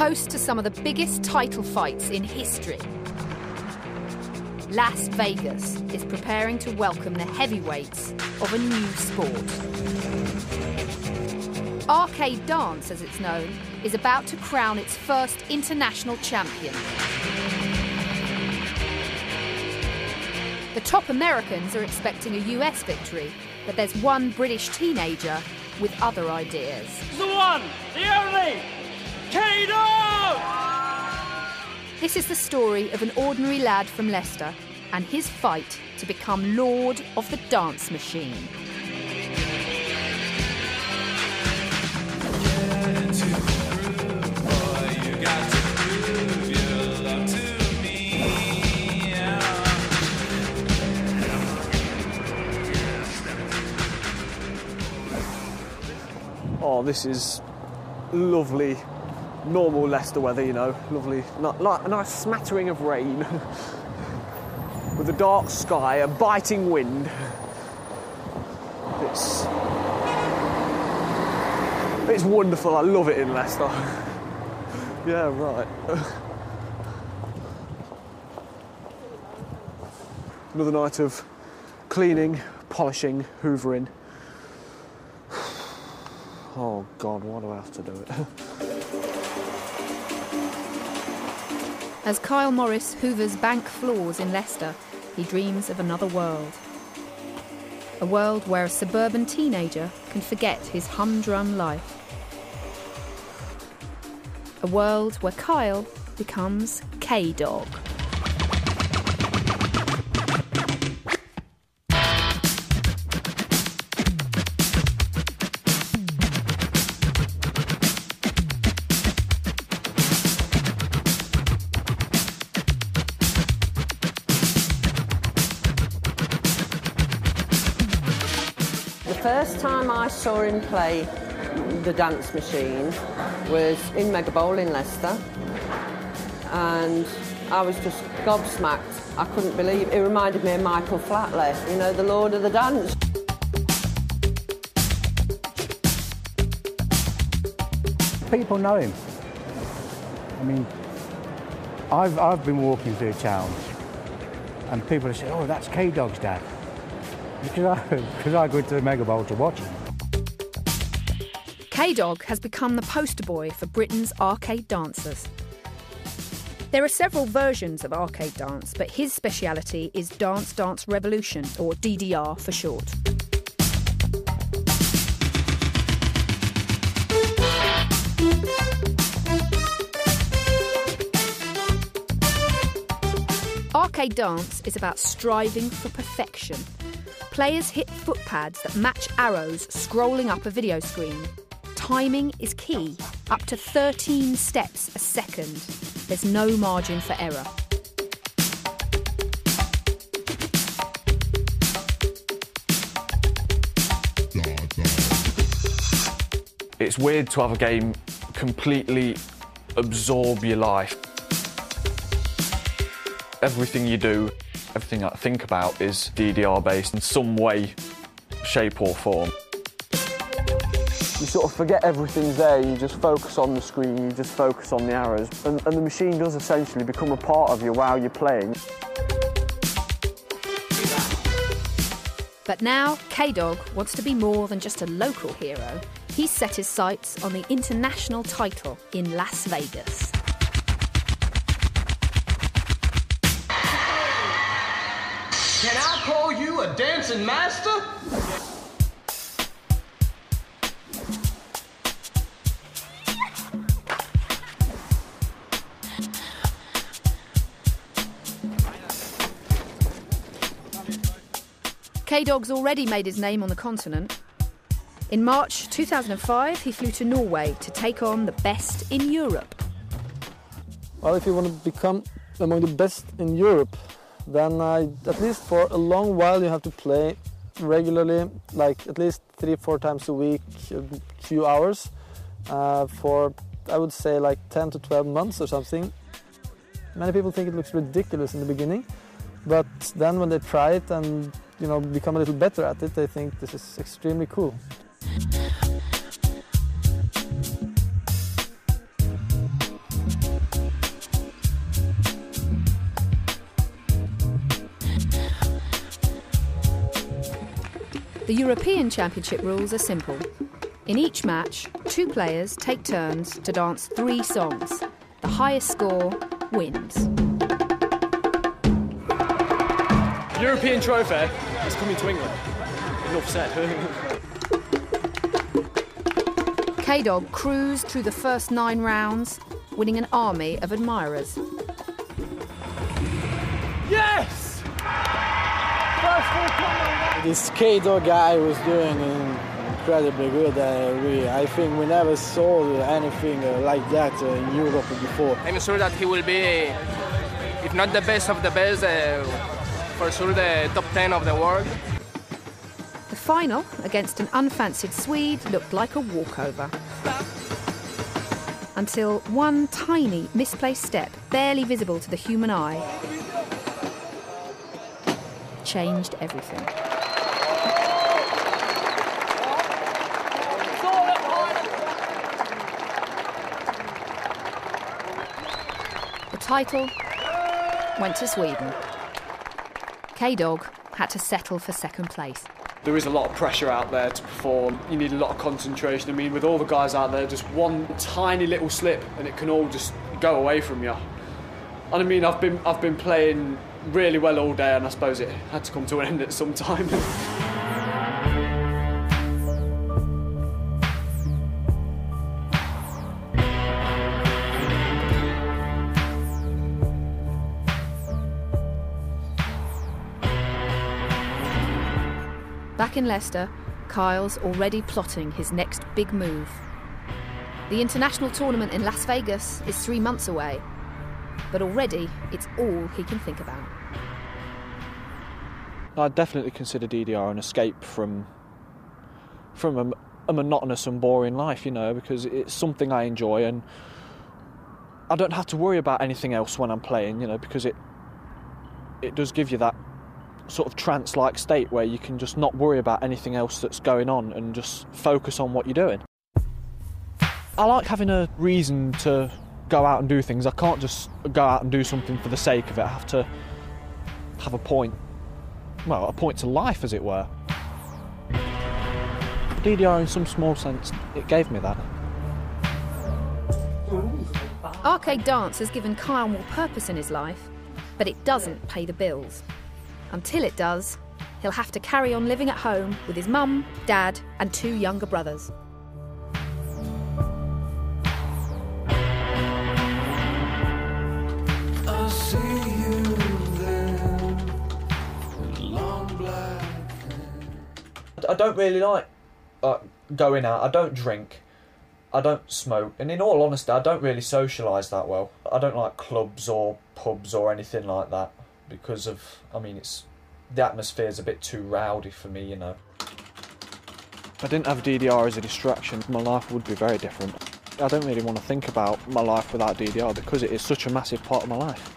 host to some of the biggest title fights in history. Las Vegas is preparing to welcome the heavyweights of a new sport. Arcade dance, as it's known, is about to crown its first international champion. The top Americans are expecting a US victory, but there's one British teenager with other ideas. The one, the only, K-Dogg! This is the story of an ordinary lad from Leicester and his fight to become Lord of the Dance Machine. Oh, this is lovely, normal Leicester weather, you know, lovely, a nice smattering of rain with a dark sky, a biting wind. It's wonderful, I love it in Leicester. Yeah, right. Another night of cleaning, polishing, hoovering. Oh God, why do I have to do it? As Kyle Morris hoovers bank floors in Leicester, he dreams of another world. A world where a suburban teenager can forget his humdrum life. A world where Kyle becomes K-Dogg. The first time I saw him play the dance machine was in Mega Bowl in Leicester, and I was just gobsmacked. I couldn't believe it. It reminded me of Michael Flatley, you know, the Lord of the Dance. People know him. I mean, I've been walking through town and people have said, oh, that's K-Dogg's dad. Because I go to the Mega Bowl to watch him. K-Dogg has become the poster boy for Britain's arcade dancers. There are several versions of arcade dance, but his speciality is Dance Dance Revolution, or DDR for short. Arcade dance is about striving for perfection. Players hit foot pads that match arrows scrolling up a video screen. Timing is key, up to 13 steps a second. There's no margin for error. It's weird to have a game completely absorb your life. Everything you do, everything I think about is DDR based in some way, shape or form. You sort of forget everything's there, you just focus on the screen, you just focus on the arrows, and the machine does essentially become a part of you while you're playing. But now, K-Dogg wants to be more than just a local hero. He's set his sights on the international title in Las Vegas. Can I call you a dancing master? K-Dogg's already made his name on the continent. In March 2005, he flew to Norway to take on the best in Europe. Well, if you want to become among the best in Europe, then at least for a long while you have to play regularly, like at least 3-4 times a week, a few hours, for I would say like 10 to 12 months or something. Many people think it looks ridiculous in the beginning, but then when they try it and become a little better at it, they think this is extremely cool. The European Championship rules are simple. In each match, 2 players take turns to dance 3 songs. The highest score wins. European trophy is coming to England. Enough said. K-Dogg cruised through the first 9 rounds, winning an army of admirers. Yes! This K-Dogg guy was doing incredibly good. I think we never saw anything like that in Europe before. I'm sure that he will be, if not the best of the best, for sure the top 10 of the world. The final, against an unfancied Swede, looked like a walkover. Until one tiny misplaced step, barely visible to the human eye, changed everything. The title went to Sweden. K-Dogg had to settle for second place. There is a lot of pressure out there to perform. You need a lot of concentration. I mean, with all the guys out there, just one tiny little slip and it can all just go away from you. And I mean, I've been playing really well all day, and I suppose it had to come to an end at some time. Back in Leicester, Kyle's already plotting his next big move. The international tournament in Las Vegas is 3 months away, but already it's all he can think about. I definitely consider DDR an escape from a monotonous and boring life, you know, because it's something I enjoy and I don't have to worry about anything else when I'm playing, you know, because it does give you that sort of trance-like state where you can just not worry about anything else that's going on and just focus on what you're doing. I like having a reason to go out and do things. I can't just go out and do something for the sake of it. I have to have a point, well, a point to life, as it were. DDR, in some small sense, it gave me that. Arcade dance has given Kyle more purpose in his life, but it doesn't pay the bills. Until it does, he'll have to carry on living at home with his mum, dad, and 2 younger brothers. I don't really like going out. I don't drink. I don't smoke. And in all honesty, I don't really socialise that well. I don't like clubs or pubs or anything like that because of, I mean, the atmosphere's a bit too rowdy for me, you know. If I didn't have DDR as a distraction, my life would be very different. I don't really want to think about my life without DDR because it is such a massive part of my life.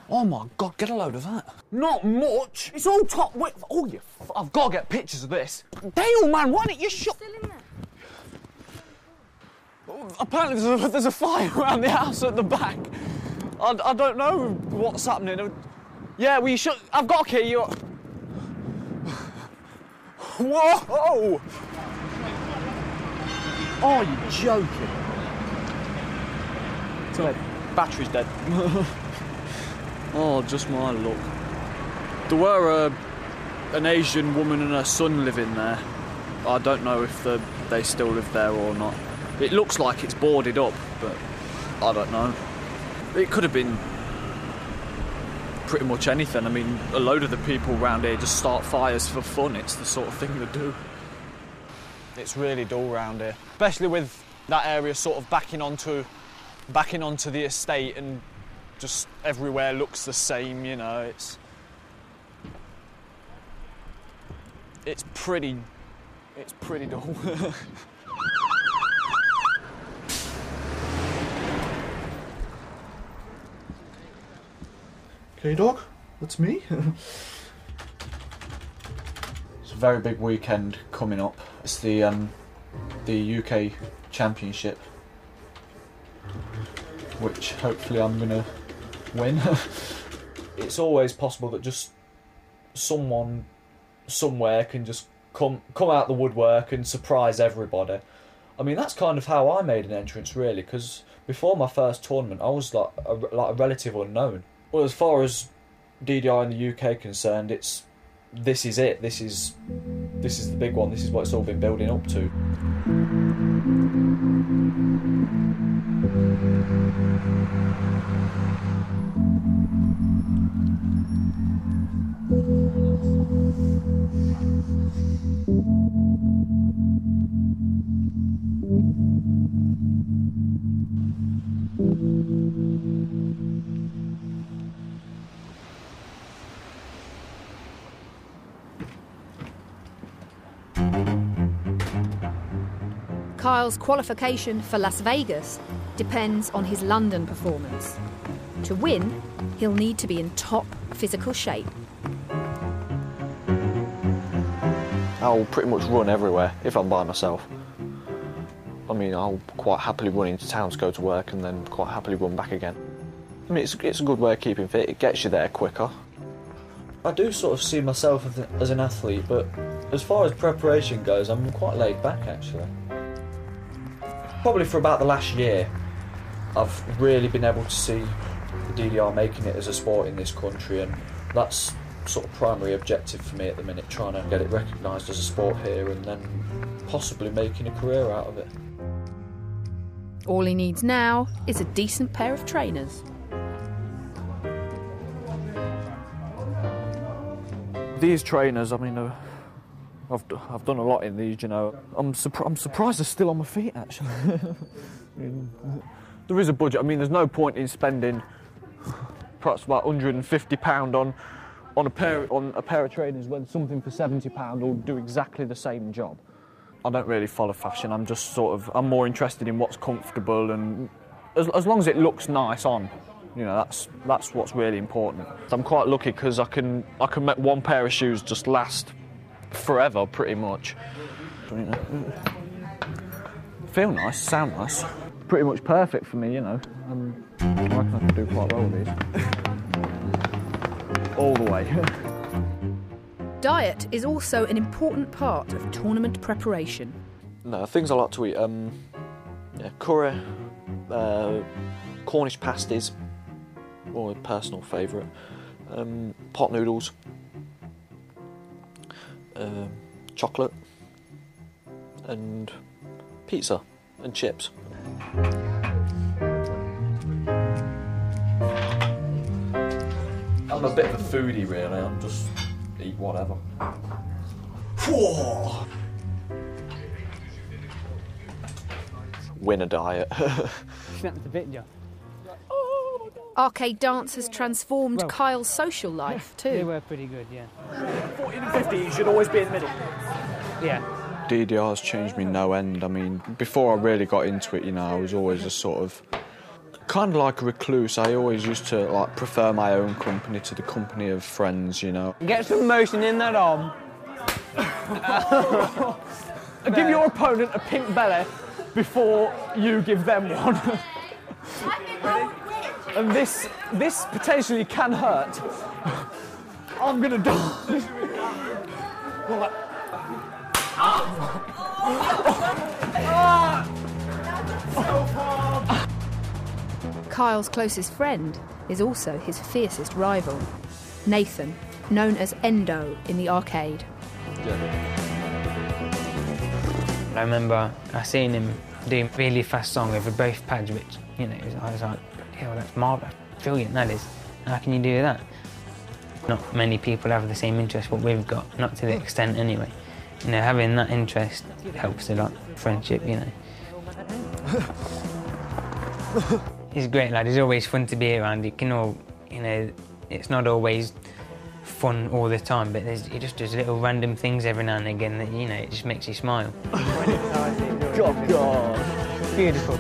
Oh my God, get a load of that. Not much. It's all top width. Oh, I've got to get pictures of this. Dale, man, why don't you shut... Still in there? Apparently there's a fire around the house at the back. I don't know what's happening. Yeah, well, you should... I've got a key. You're... Whoa! Oh, you're joking. It's dead. Battery's dead. Oh, just my luck. There were an Asian woman and her son living there. I don't know if they still live there or not. It looks like it's boarded up, but I don't know. It could have been pretty much anything. I mean, a load of the people around here just start fires for fun. It's the sort of thing they do. It's really dull round here, especially with that area sort of backing onto the estate, and just everywhere looks the same, you know. It's pretty dull. K-Dogg, that's me. It's a very big weekend coming up. It's the UK Championship, which hopefully I'm going to win. It's always possible that just someone somewhere can just come out the woodwork and surprise everybody. I mean, that's kind of how I made an entrance, really, because before my first tournament, I was like a relative unknown. Well, as far as DDR in the UK concerned, this is it. This is the big one. This is what it's all been building up to. Kyle's qualification for Las Vegas depends on his London performance. To win, he'll need to be in top physical shape. I'll pretty much run everywhere if I'm by myself. I mean, I'll quite happily run into town to go to work and then quite happily run back again. I mean, it's a good way of keeping fit. It gets you there quicker. I do sort of see myself as an athlete, but as far as preparation goes, I'm quite laid back, actually. Probably for about the last year, I've really been able to see the DDR making it as a sport in this country, and that's sort of primary objective for me at the minute, trying to get it recognised as a sport here and then possibly making a career out of it. All he needs now is a decent pair of trainers. These trainers, I mean, I've done a lot in these, you know. I'm surprised they're still on my feet, actually. There is a budget. I mean, there's no point in spending perhaps about £150 on a pair of trainers when something for £70 will do exactly the same job. I don't really follow fashion. I'm more interested in what's comfortable, and as long as it looks nice on, you know, that's what's really important. I'm quite lucky because I can make one pair of shoes just last forever, pretty much. Feel nice, sound nice. Pretty much perfect for me, you know. I reckon I can do quite well with these. All the way. Diet is also an important part of tournament preparation. No, things I like to eat, curry, Cornish pasties, or a personal favourite, pot noodles, chocolate, and pizza and chips. I'm a bit of a foodie, really. I'm just eat whatever. Whoa. Win a diet. Snapped a bit, John. Arcade dance has transformed Kyle's social life too. They were pretty good, yeah. 14 and 15, you should always be in the middle. Yeah. DDR's changed me no end. I mean, before I really got into it, you know, I was always a sort of kind of like a recluse. I always used to like prefer my own company to the company of friends, you know. Get some motion in that arm. Give your opponent a pink belly before you give them one. And this potentially can hurt. I'm gonna die. Kyle's closest friend is also his fiercest rival, Nathan, known as Endo in the arcade. I remember I seen him doing a really fast song over both pads, which, you know, I was like, yeah, that's marvellous, brilliant, that is. How can you do that? Not many people have the same interest what we've got, not to the extent anyway. You know, having that interest helps a lot, friendship, you know. He's a great lad, he's always fun to be around. You can all, you know, it's not always fun all the time, but he just does little random things every now and again that, you know, it just makes you smile. God. Beautiful.